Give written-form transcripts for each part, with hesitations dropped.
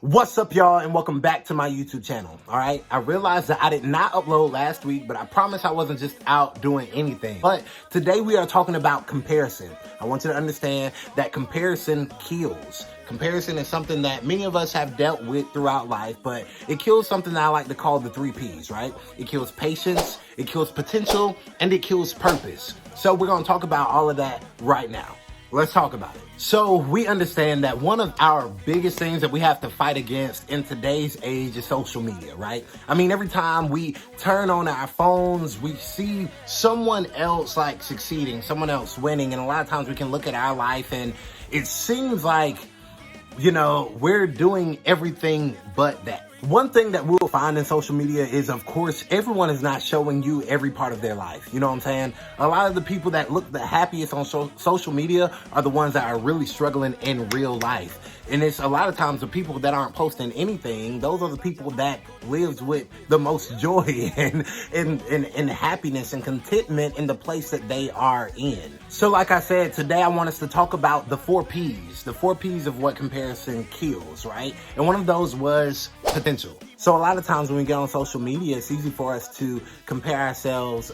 What's up, y'all, and welcome back to my YouTube channel. All right, I realized that I did not upload last week, but I promise I wasn't just out doing anything. But today we are talking about comparison. I want you to understand that comparison kills. Comparison is something that many of us have dealt with throughout life, but it kills something that I like to call the 3 Ps, right? It kills patience, it kills potential, and it kills purpose. So we're gonna talk about all of that right now. Let's talk about it. So we understand that one of our biggest things that we have to fight against in today's age is social media, right? I mean, every time we turn on our phones, we see someone else like succeeding, someone else winning. And a lot of times we can look at our life and it seems like, we're doing everything but that. One thing that we'll find in social media is, of course, everyone is not showing you every part of their life. You know what I'm saying? A lot of the people that look the happiest on social media are the ones that are really struggling in real life. And it's a lot of times the people that aren't posting anything, those are the people that lives with the most joy and happiness and contentment in the place that they are in. So like I said, today I want us to talk about the 4 Ps, the 4 Ps of what comparison kills, right? And one of those was potential. So a lot of times when we get on social media, it's easy for us to compare ourselves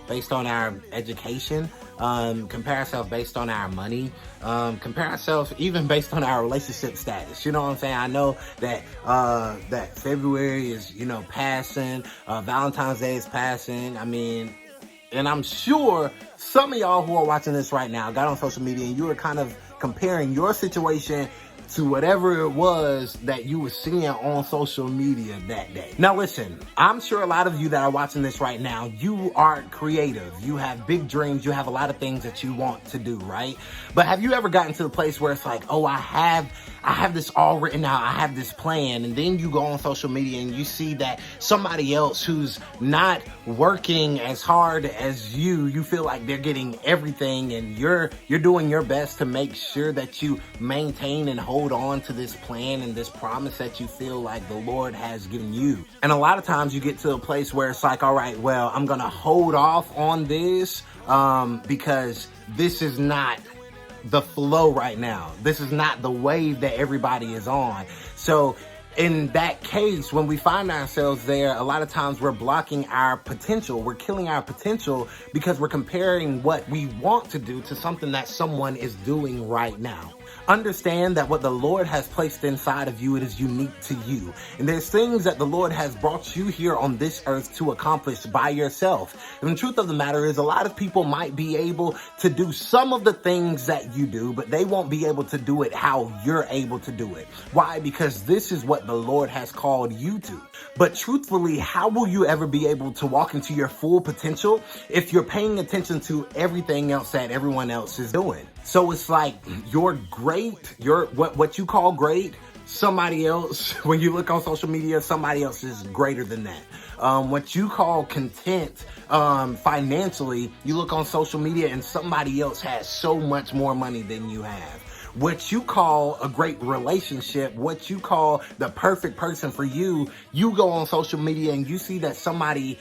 based on our education, compare ourselves based on our money, compare ourselves even based on our relationship status. You know what I'm saying? I know that that February is, passing, Valentine's Day is passing. I mean, and I'm sure some of y'all who are watching this right now got on social media and you were kind of comparing your situation to whatever it was that you were seeing on social media that day. Now listen, I'm sure a lot of you that are watching this right now, you are creative. You have big dreams. You have a lot of things that you want to do, right? But have you ever gotten to the place where it's like, oh, I have this all written out. I have this plan. And then you go on social media and you see that somebody else who's not working as hard as you feel like they're getting everything and you're doing your best to make sure that you maintain and hold on to this plan and this promise that you feel like the Lord has given you. And a lot of times you get to a place where it's like, all right, well, I'm going to hold off on this because this is not the flow right now. This is not the wave that everybody is on. So in that case, when we find ourselves there, a lot of times we're blocking our potential. We're killing our potential because we're comparing what we want to do to something that someone is doing right now. Understand that what the Lord has placed inside of you, it is unique to you. And there's things that the Lord has brought you here on this earth to accomplish by yourself. And the truth of the matter is a lot of people might be able to do some of the things that you do, but they won't be able to do it how you're able to do it. Why? Because this is what the Lord has called you to. But truthfully, how will you ever be able to walk into your full potential if you're paying attention to everything else that everyone else is doing? So it's like you're great, you're what you call great, somebody else, when you look on social media, somebody else is greater than that. What you call content financially, you look on social media and somebody else has so much more money than you have. What you call a great relationship, what you call the perfect person for you, you go on social media and you see that somebody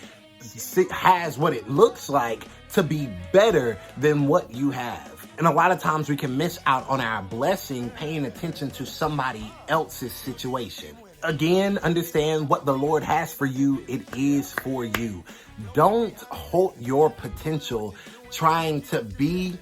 has what it looks like to be better than what you have. And a lot of times we can miss out on our blessing paying attention to somebody else's situation. Again, understand what the Lord has for you. It is for you. Don't hold your potential trying to be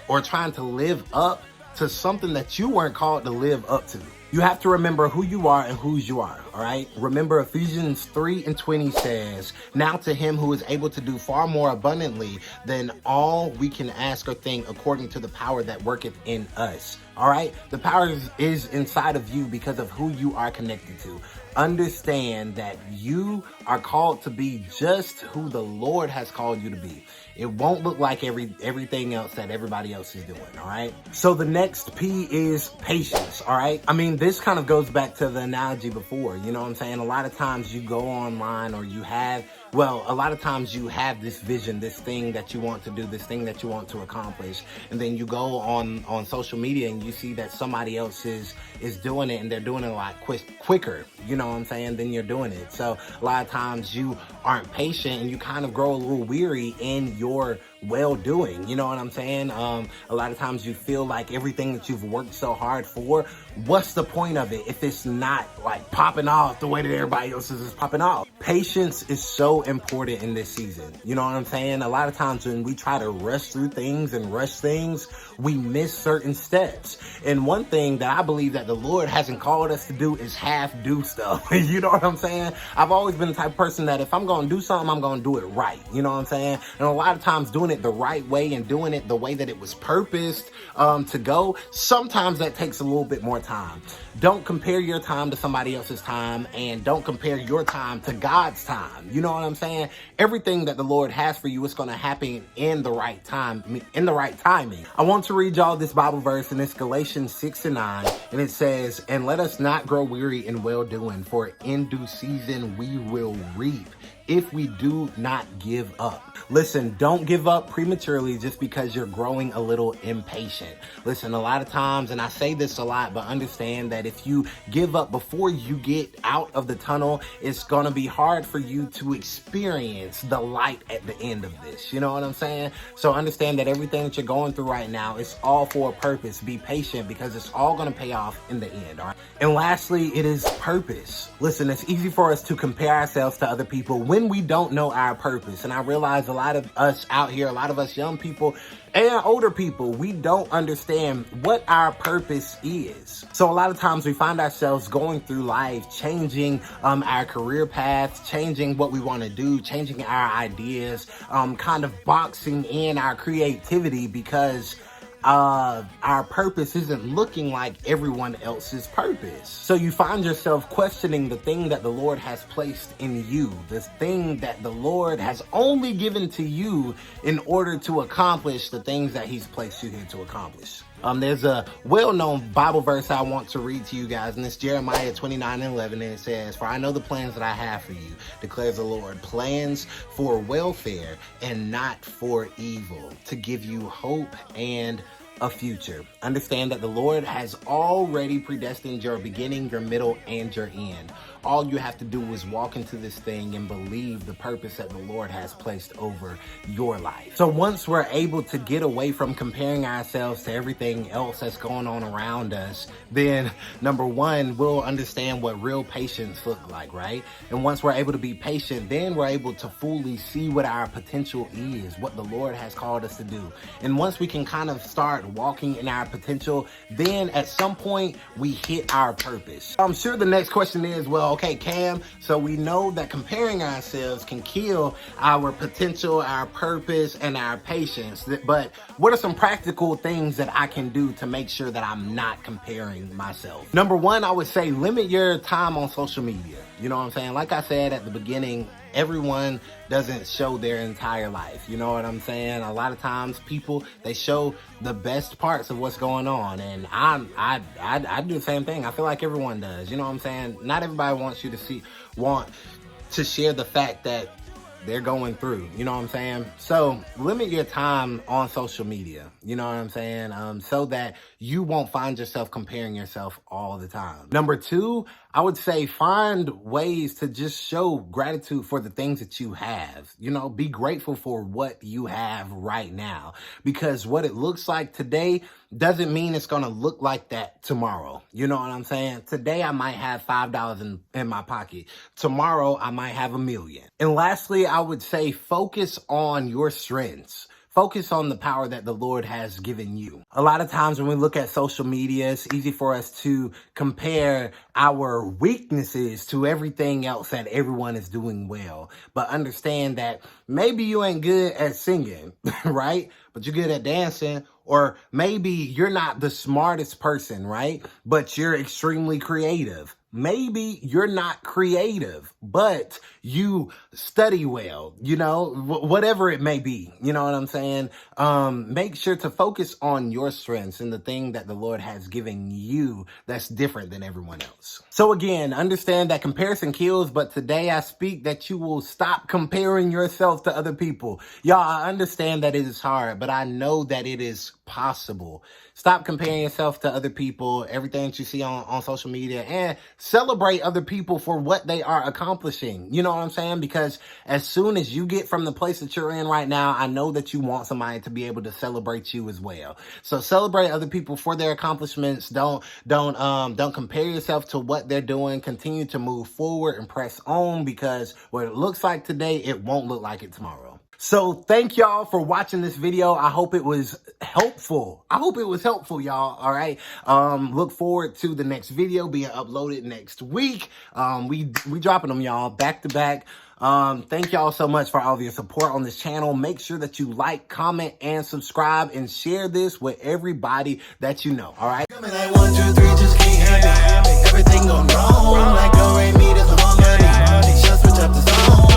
or trying to live up to something that you weren't called to live up to. You have to remember who you are and whose you are, all right? Remember Ephesians 3:20 says, now to him who is able to do far more abundantly than all we can ask or think according to the power that worketh in us, all right? The power is inside of you because of who you are connected to. Understand that you are called to be just who the Lord has called you to be. It won't look like everything else that everybody else is doing, all right? So the next P is patience, all right? I mean, this kind of goes back to the analogy before, you know what I'm saying? A lot of times you go online or you have Well, a lot of times you have this vision, this thing that you want to do, this thing that you want to accomplish, and then you go on social media and you see that somebody else is doing it, and they're doing it a lot quicker, you know what I'm saying, than you're doing it. So a lot of times you aren't patient and you kind of grow a little weary in your well-doing, you know what I'm saying? A lot of times you feel like everything that you've worked so hard for, what's the point of it if it's not like popping off the way that everybody else is popping off? Patience is so important in this season, you know what I'm saying? A lot of times when we try to rush through things and rush things, we miss certain steps. And one thing that I believe that the Lord hasn't called us to do is half-do stuff. You know what I'm saying? I've always been the type of person that if I'm going to do something, I'm going to do it right. You know what I'm saying? And a lot of times doing it the right way and doing it the way that it was purposed to go, sometimes that takes a little bit more time. Don't compare your time to somebody else's time, and don't compare your time to God's time. You know what I'm saying? Everything that the Lord has for you is going to happen in the right time, in the right timing. I want to read y'all this Bible verse, and it's Galatians 6:9, and it says, "And let us not grow weary in well-doing, for in due season we will reap if we do not give up." Listen, don't give up prematurely just because you're growing a little impatient. Listen, a lot of times, and I say this a lot, but understand that if you give up before you get out of the tunnel, it's going to be hard for you to experience the light at the end of this. You know what I'm saying? So understand that everything that you're going through right now is all for a purpose. Be patient because it's all going to pay off in the end. All right. And lastly, it is purpose. Listen, it's easy for us to compare ourselves to other people when we don't know our purpose. And I realize a lot of us out here, a lot of us young people and older people, we don't understand what our purpose is. So a lot of times we find ourselves going through life, changing our career paths, changing what we want to do, changing our ideas, kind of boxing in our creativity because our purpose isn't looking like everyone else's purpose. So you find yourself questioning the thing that the Lord has placed in you, this thing that the Lord has only given to you in order to accomplish the things that he's placed you here to accomplish. There's a well-known Bible verse I want to read to you guys, and it's Jeremiah 29:11, and it says, "For I know the plans that I have for you, declares the Lord, plans for welfare and not for evil, to give you hope and a future." Understand that the Lord has already predestined your beginning, your middle, and your end. All you have to do is walk into this thing and believe the purpose that the Lord has placed over your life. So once we're able to get away from comparing ourselves to everything else that's going on around us, then number one, we'll understand what real patience looks like, right? And once we're able to be patient, then we're able to fully see what our potential is, what the Lord has called us to do. And once we can kind of start walking in our potential, then at some point we hit our purpose. I'm sure the next question is, well, okay, Cam, so we know that comparing ourselves can kill our potential, our purpose, and our patience. But what are some practical things that I can do to make sure that I'm not comparing myself? Number one, I would say limit your time on social media. You know what I'm saying? Like I said at the beginning, everyone doesn't show their entire life. You know what I'm saying? A lot of times people, they show the best parts of what's going on. And I do the same thing. I feel like everyone does. You know what I'm saying? Not everybody wants you to want to share the fact that they're going through, you know what I'm saying? So limit your time on social media, you know what I'm saying? So that you won't find yourself comparing yourself all the time. Number two, I would say find ways to just show gratitude for the things that you have. You know, be grateful for what you have right now, because what it looks like today doesn't mean it's going to look like that tomorrow. You know what I'm saying? Today I might have $5 in my pocket. Tomorrow I might have $1 million. And lastly, I would say focus on your strengths. Focus on the power that the Lord has given you. A lot of times when we look at social media, it's easy for us to compare our weaknesses to everything else that everyone is doing well. But understand that maybe you ain't good at singing, right? But you're good at dancing. Or maybe you're not the smartest person, right? But you're extremely creative. maybe you're not creative, but you study well, whatever it may be, you know what I'm saying? Make sure to focus on your strengths and the thing that the Lord has given you that's different than everyone else. So again, understand that comparison kills, but today I speak that you will stop comparing yourself to other people. Y'all, I understand that it is hard, but I know that it is possible. Stop comparing yourself to other people, everything that you see on social media, and celebrate other people for what they are accomplishing. You know what I'm saying? Because as soon as you get from the place that you're in right now, I know that you want somebody to be able to celebrate you as well. So celebrate other people for their accomplishments. Don't compare yourself to what they're doing. Continue to move forward and press on, because what it looks like today, it won't look like it tomorrow. So thank y'all for watching this video. I hope it was helpful. Y'all. All right. Look forward to the next video being uploaded next week. We dropping them, y'all, back to back. Thank y'all so much for all of your support on this channel. Make sure that you like, comment, and subscribe, and share this with everybody that you know. All right. Coming like 1, 2, 3, just can't have it. Everything going wrong. Like go right me, there's a long journey. Just switch up the song.